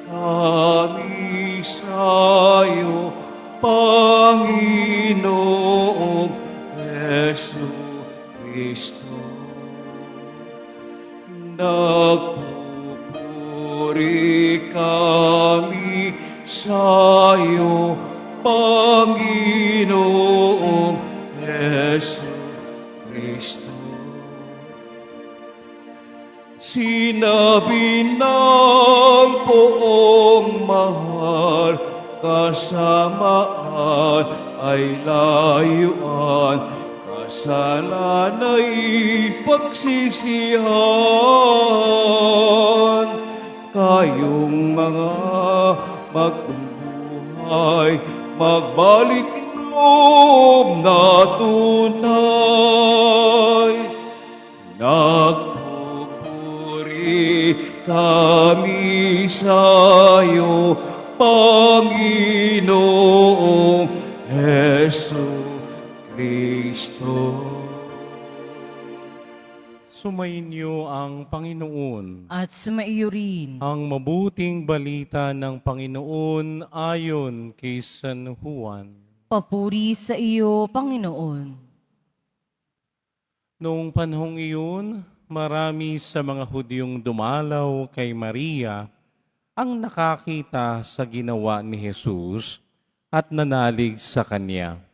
kami sa'yo, Panginoong Yesu Kristo. Nagpupuri kami sa'yo, Panginoong Yesu Kristo. Sinabi ng poong mahal, kasamaan ay layuan, kasalanan ay pagsisihan. Kayong mga magbubuhay, magbalik loob na tunay. Nagpupuri kami sa'yo, Panginoong Yesu Kristo. Sumainyo ang Panginoon. At sumaiyo rin. Ang mabuting balita ng Panginoon ayon kay San Juan. Papuri sa iyo, Panginoon. Noong panahong iyon, marami sa mga Hudyong dumalaw kay Maria ang nakakita sa ginawa ni Jesus at nanalig sa Kanya.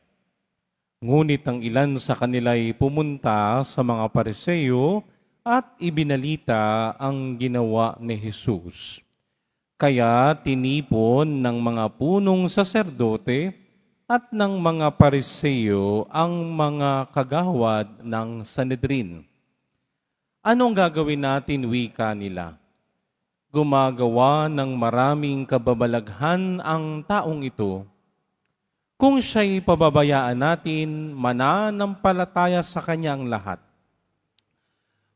Ngunit ang ilan sa kanila ay pumunta sa mga Pariseo at ibinalita ang ginawa ni Jesus. Kaya tinipon ng mga punong saserdote at ng mga Pariseo ang mga kagawad ng Sanhedrin. Anong gagawin natin, wika nila? Gumagawa ng maraming kababalaghan ang taong ito. Kung siya'y pababayaan natin, mananampalataya sa kanya ang lahat.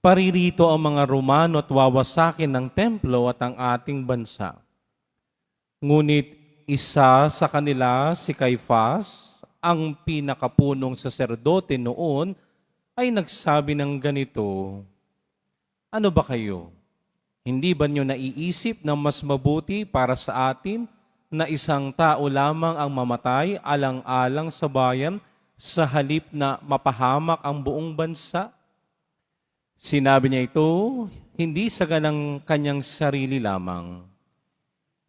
Paririto ang mga Romano at wawasakin ng templo at ang ating bansa. Ngunit isa sa kanila, si Caifás, ang pinakapunong saserdote noon, ay nagsabi ng ganito, "Ano ba kayo? Hindi ba niyo naiisip na mas mabuti para sa atin na isang tao lamang ang mamatay alang-alang sa bayan sa halip na mapahamak ang buong bansa?" Sinabi niya ito, hindi sa ganang kanyang sarili lamang.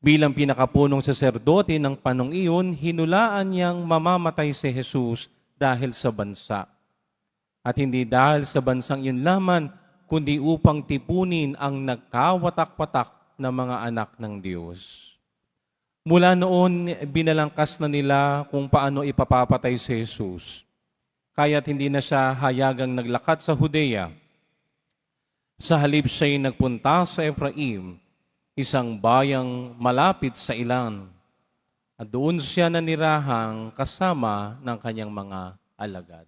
Bilang pinakapunong saserdote ng panong iyon, hinulaan niyang mamamatay si Jesus dahil sa bansa. At hindi dahil sa bansang iyon lamang, kundi upang tipunin ang nagkawatak-watak na mga anak ng Diyos. Mula noon, binalangkas na nila kung paano ipapapatay si Jesus. Kaya't hindi na siya hayagang naglakad sa Judea. Sa halip siya'y nagpunta sa Ephraim, isang bayang malapit sa ilan. At doon siya nanirahang kasama ng kanyang mga alagad.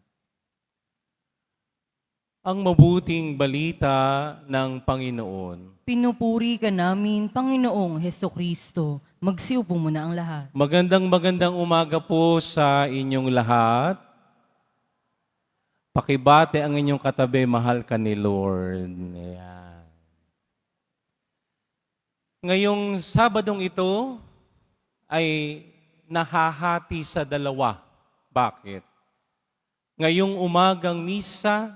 Ang mabuting balita ng Panginoon. Pinupuri ka namin, Panginoong Heso Kristo. Magsiupo muna ang lahat. Magandang umaga po sa inyong lahat. Pakibate ang inyong katabi, mahal ka ni Lord. Ayan. Ngayong Sabadong ito ay nahahati sa dalawa. Bakit? Ngayong umagang misa,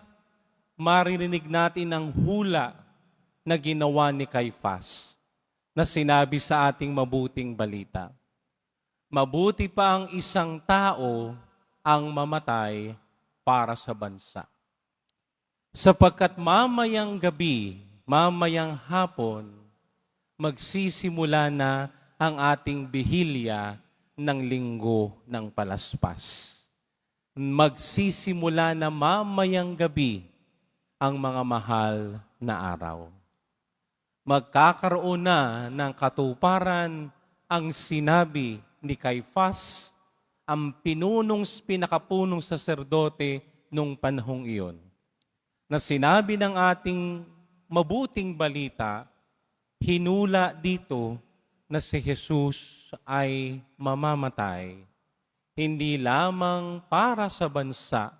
maririnig natin ang hula na ginawa ni Caifás na sinabi sa ating mabuting balita. Mabuti pa ang isang tao ang mamatay para sa bansa. Sapagkat mamayang gabi, mamayang hapon, magsisimula na ang ating bihilya ng linggo ng palaspas. Magsisimula na mamayang gabi ang mga mahal na araw. Magkakaroon na ng katuparan ang sinabi ni Caifás, ang pinakapunong saserdote nung panahong iyon, na sinabi ng ating mabuting balita, hinula dito na si Jesus ay mamamatay, hindi lamang para sa bansa,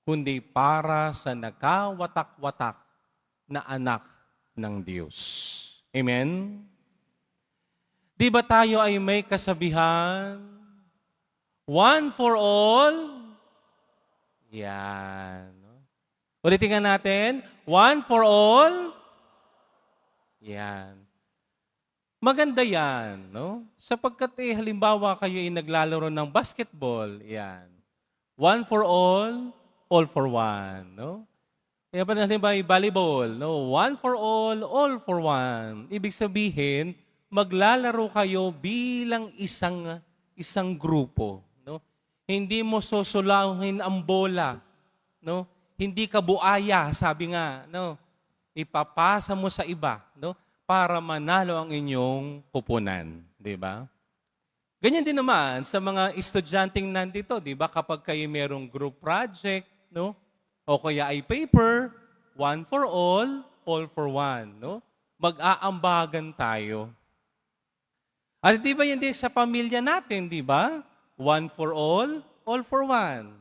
kundi para sa nagkawatak-watak na anak ng Diyos. Amen? Di ba tayo ay may kasabihan? One for all? Yan. Ulitin nga natin. One for all? Yan. Maganda yan, no? Sapagkat halimbawa kayo ay naglalaro ng basketball, yan. One for all for one, no? Kaya pa halimbawa volleyball, no? One for all for one. Ibig sabihin, maglalaro kayo bilang isang grupo, no? Hindi mo susulahin ang bola, no? Hindi ka buaya, sabi nga, no? Ipapasa mo sa iba, no? Para manalo ang inyong kupunan, di ba? Ganyan din naman sa mga estudyanteng nandito, di ba? Kapag kayo merong group project, no? O kaya ay paper, one for all for one, no? Mag-aambagan tayo. At di ba yun din sa pamilya natin, di ba? One for all for one.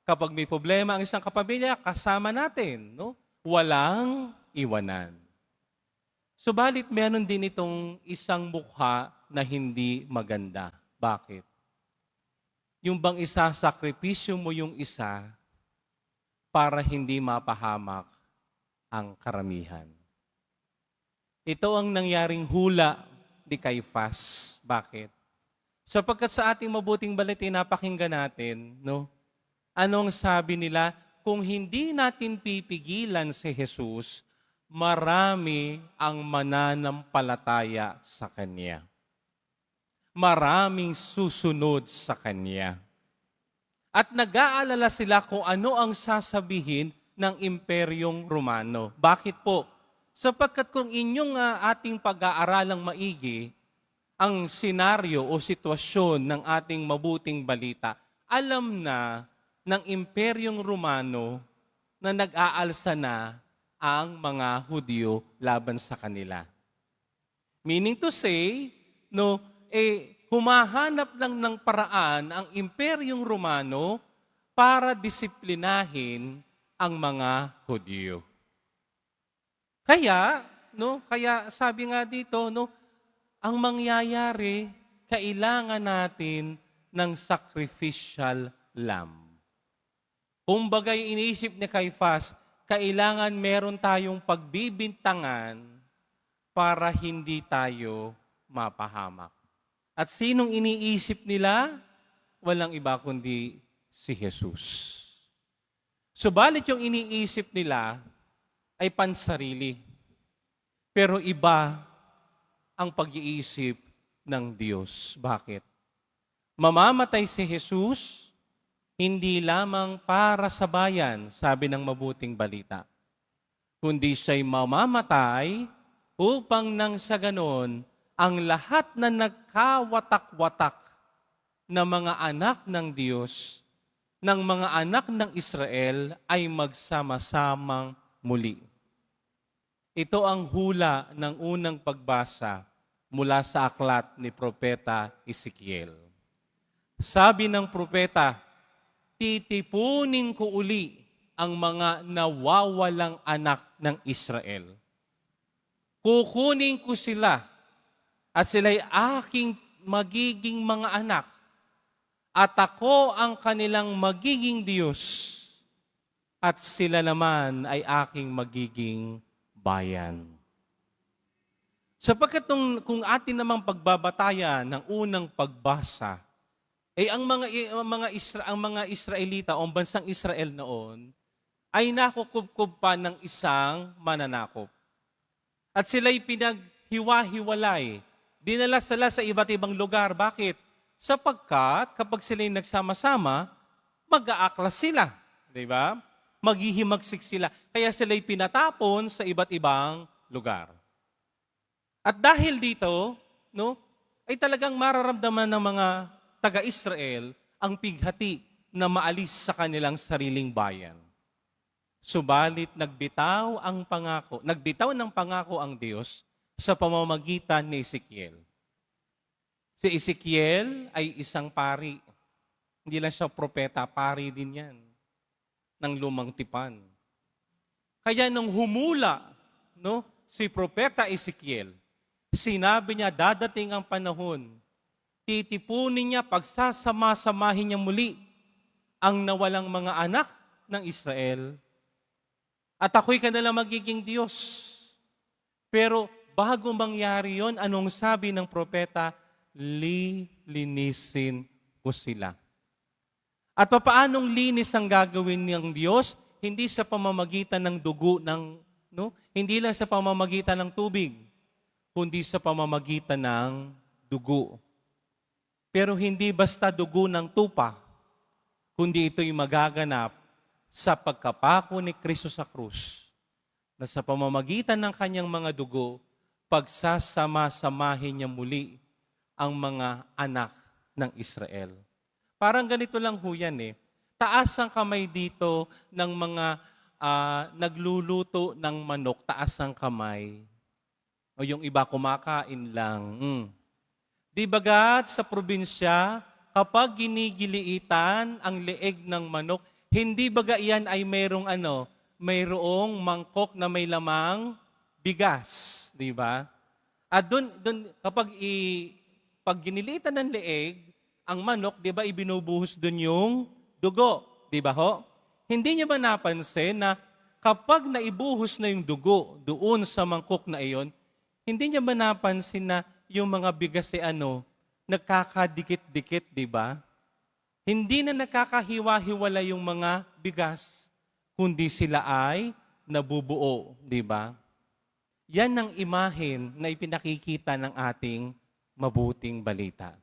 Kapag may problema ang isang kapamilya, kasama natin, no? Walang iwanan. Subalit meron din itong isang mukha na hindi maganda. Bakit? Yung bang isasakripisyo mo yung isa para hindi mapahamak ang karamihan. Ito ang nangyaring hula ni Caifás. Bakit? Sapagkat sa ating mabuting balita, napakinggan natin, no? Anong sabi nila? Kung hindi natin pipigilan si Jesus, marami ang mananampalataya sa Kanya. Maraming susunod sa Kanya. At nag-aalala sila kung ano ang sasabihin ng Imperyong Romano. Bakit po? Sapagkat kung inyong ating pag-aaralang maigi, ang senaryo o sitwasyon ng ating mabuting balita, alam na ng Imperyong Romano na nag-aalsa na ang mga Hudyo laban sa kanila. Meaning to say, no, humahanap lang ng paraan ang Imperyong Romano para disiplinahin ang mga Hudyo. Kaya sabi nga dito, no, ang mangyayari, kailangan natin ng sacrificial lamb. Kumbaga yung iniisip ni Caifás, kailangan meron tayong pagbibintangan para hindi tayo mapahamak. At sinong iniisip nila? Walang iba kundi si Jesus. Subalit yung iniisip nila ay pansarili. Pero iba ang pag-iisip ng Diyos. Bakit? Mamamatay si Jesus, hindi lamang para sa bayan, sabi ng mabuting balita, kundi siya'y mamamatay upang nang sa ganon, ang lahat na nagkawatak-watak na mga anak ng Diyos, ng mga anak ng Israel ay magsama-samang muli. Ito ang hula ng unang pagbasa mula sa aklat ni Propeta Ezekiel. Sabi ng propeta, titipunin ko uli ang mga nawawalang anak ng Israel. Kukunin ko sila at sila'y aking magiging mga anak at ako ang kanilang magiging Diyos at sila naman ay aking magiging bayan. Sapagkat kung atin namang pagbabatayan ng unang pagbasa, ang mga Israelita o ang bansang Israel noon ay nakukubkob pa ng isang mananakop. At sila'y pinaghiwa-hiwalay. Dinala sila sa iba't ibang lugar. Bakit? Sapagkat kapag sila'y nagsama-sama, mag-aaklas sila. Diba? Maghihimagsik sila. Kaya sila'y pinatapon sa iba't ibang lugar. At dahil dito, no, ay talagang mararamdaman ng mga taga-Israel ang pighati na maalis sa kanilang sariling bayan. Subalit nagbitaw ng pangako ang Diyos sa pamamagitan ni Ezekiel. Si Ezekiel ay isang pari. Hindi lang siya propeta, pari din yan ng lumang tipan. Kaya nung humula, no, si propeta Ezekiel, Sinabi niya, dadating ang panahon, titipunin niya, pagsasama-samahin niya muli ang nawalang mga anak ng Israel. At ako'y kanilang magiging Diyos. Pero bago mangyari yon, anong sabi ng propeta? Lilinisin ko sila. At papaanong linis ang gagawin ng Diyos? Hindi sa pamamagitan ng dugo, hindi lang sa pamamagitan ng tubig, kundi sa pamamagitan ng dugo. Pero hindi basta dugo ng tupa, kundi ito'y magaganap sa pagkapako ni Kristo sa krus, na sa pamamagitan ng kanyang mga dugo, pagsasama-samahin niya muli ang mga anak ng Israel. Parang ganito lang ho yan. Taas ang kamay dito ng mga nagluluto ng manok, taas ang kamay. O yung iba kumakain lang. Di bagat sa probinsya, kapag ginigiliitan ang leeg ng manok, hindi baga yan ay mayroong mangkok na may lamang bigas. Di ba? At doon kapag pag ginilitan ng leeg, ang manok, di ba, ibinubuhos doon yung dugo. Di ba ho? Hindi niyo ba napansin na kapag naibuhos na yung dugo doon sa mangkok na iyon, hindi niyo ba napansin na yung mga bigas nagkakadikit-dikit, di ba? Hindi na nakakahiwa-hiwala yung mga bigas, kundi sila ay nabubuo, di ba? Yan ang imahen na ipinakikita ng ating mabuting balita.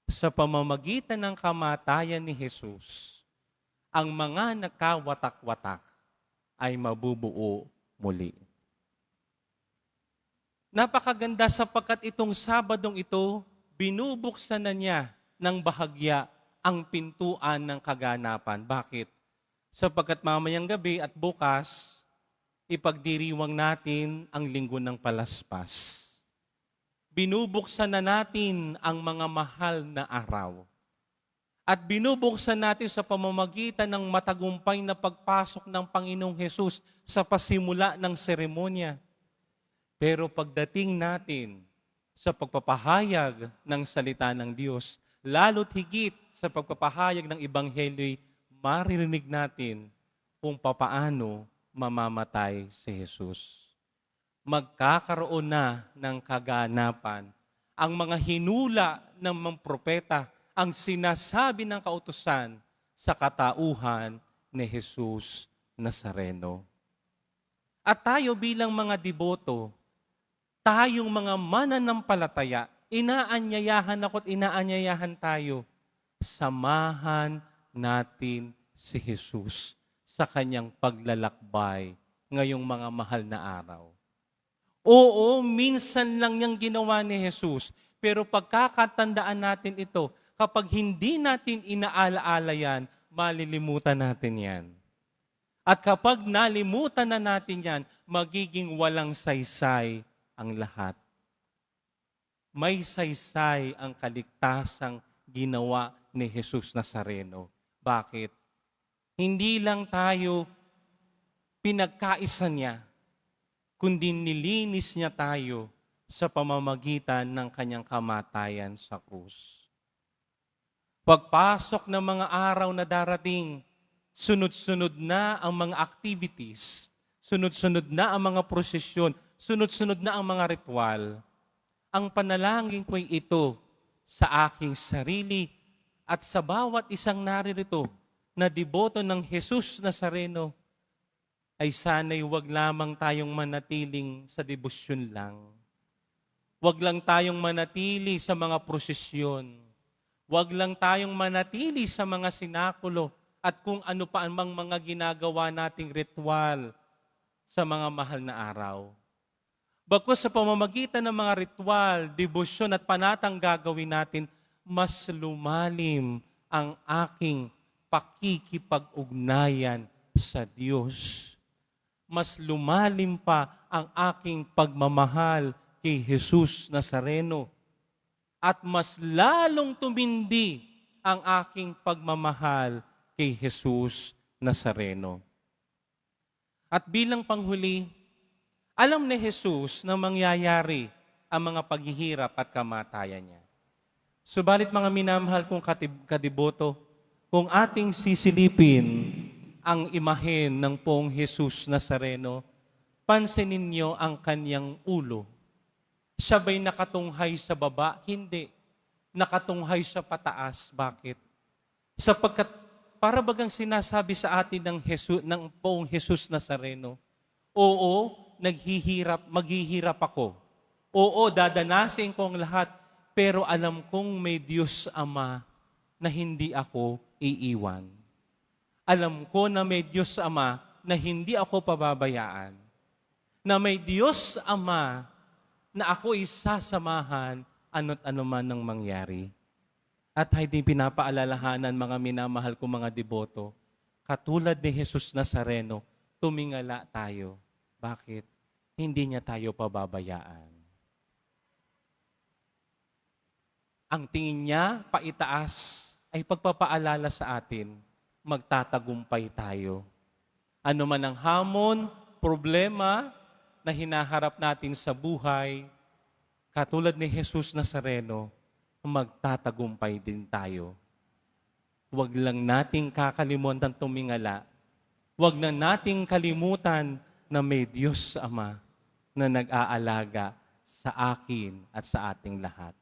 Sa pamamagitan ng kamatayan ni Jesus, ang mga nagkawatak-watak ay mabubuo muli. Napakaganda sapagkat itong Sabadong ito, binubuksan na niya ng bahagya ang pintuan ng kaganapan. Bakit? Sapagkat mamayang gabi at bukas, ipagdiriwang natin ang linggo ng palaspas. Binubuksan na natin ang mga mahal na araw. At binubuksan natin sa pamamagitan ng matagumpay na pagpasok ng Panginoong Hesus sa pasimula ng seremonya. Pero pagdating natin sa pagpapahayag ng salita ng Diyos, lalo't higit sa pagpapahayag ng Ebanghelyo'y maririnig natin kung papaano mamamatay si Jesus. Magkakaroon na ng kaganapan ang mga hinula ng mga propeta, ang sinasabi ng kautusan sa katauhan ni Jesus Nazareno. At tayo bilang mga deboto, tayong mga mananampalataya, inaanyayahan ako't inaanyayahan tayo, samahan natin si Jesus sa kanyang paglalakbay ngayong mga mahal na araw. Oo, minsan lang niyang ginawa ni Jesus, pero pagkakatandaan natin ito, kapag hindi natin inaalaala yan, malilimutan natin yan. At kapag nalimutan na natin yan, magiging walang saysay ang lahat. May saysay ang kaligtasang ginawa ni Jesus Nazareno. Bakit? Hindi lang tayo pinagkaisa niya, kundi nilinis niya tayo sa pamamagitan ng kanyang kamatayan sa krus. Pagpasok ng mga araw na darating, sunod-sunod na ang mga activities, sunod-sunod na ang mga prosesyon, sunod-sunod na ang mga ritual. Ang panalangin ko'y ito sa aking sarili at sa bawat isang naririto na deboto ng Jesus Nazareno, ay sana'y wag lamang tayong manatiling sa debosyon lang. Wag lang tayong manatili sa mga prosesyon. Wag lang tayong manatili sa mga sinakulo at kung ano pa ang mga ginagawa nating ritual sa mga mahal na araw. Bagkus sa pamamagitan ng mga ritual, debosyon at panatang gagawin natin, mas lumalim ang aking pakikipag-ugnayan sa Diyos. Mas lumalim pa ang aking pagmamahal kay Jesus Nazareno. At mas lalong tumindi ang aking pagmamahal kay Jesus Nazareno. At bilang panghuli, alam ni Jesus na mangyayari ang mga paghihirap at kamatayan niya. Subalit mga minamahal kong kadiboto, kung ating sisilipin ang imahen ng Poong Jesus Nazareno, pansinin niyo ang kanyang ulo. Siya ba'y nakatunghay sa baba? Hindi. Nakatunghay sa pataas. Bakit? Sapagkat para bagang sinasabi sa atin ng Poong Jesus Nazareno, oo, maghihirap ako. Oo, dadanasin ko ang lahat, pero alam kong may Diyos Ama na hindi ako iiwan. Alam ko na may Diyos Ama na hindi ako pababayaan. Na may Diyos Ama na ako isasamahan ano't anuman ng mangyari. At hindi pinapaalalahanan mga minamahal kong mga deboto, katulad ni Jesus Nazareno, tumingala tayo. Bakit? Hindi niya tayo pababayaan. Ang tingin niya, paitaas, ay pagpapaalala sa atin, magtatagumpay tayo. Ano man ang hamon, problema na hinaharap natin sa buhay, katulad ni Jesus Nazareno, magtatagumpay din tayo. Huwag lang nating kakalimutan tumingala. Huwag na nating kalimutan na may Diyos Ama na nag-aalaga sa akin at sa ating lahat.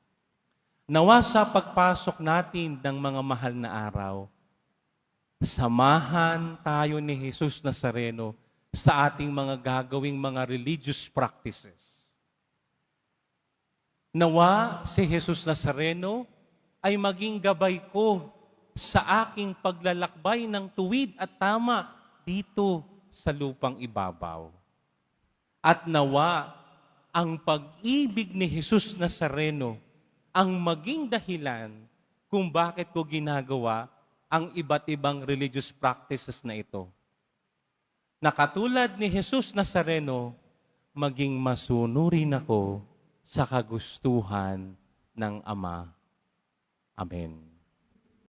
Nawa sa pagpasok natin ng mga mahal na araw, samahan tayo ni Jesus Nazareno sa ating mga gagawing mga religious practices. Nawa si Jesus Nazareno ay maging gabay ko sa aking paglalakbay ng tuwid at tama dito sa lupang ibabaw. At nawa ang pag-ibig ni Jesus Nazareno ang maging dahilan kung bakit ko ginagawa ang iba't ibang religious practices na ito. Na katulad ni Jesus Nazareno, maging masunurin ako sa kagustuhan ng Ama. Amen.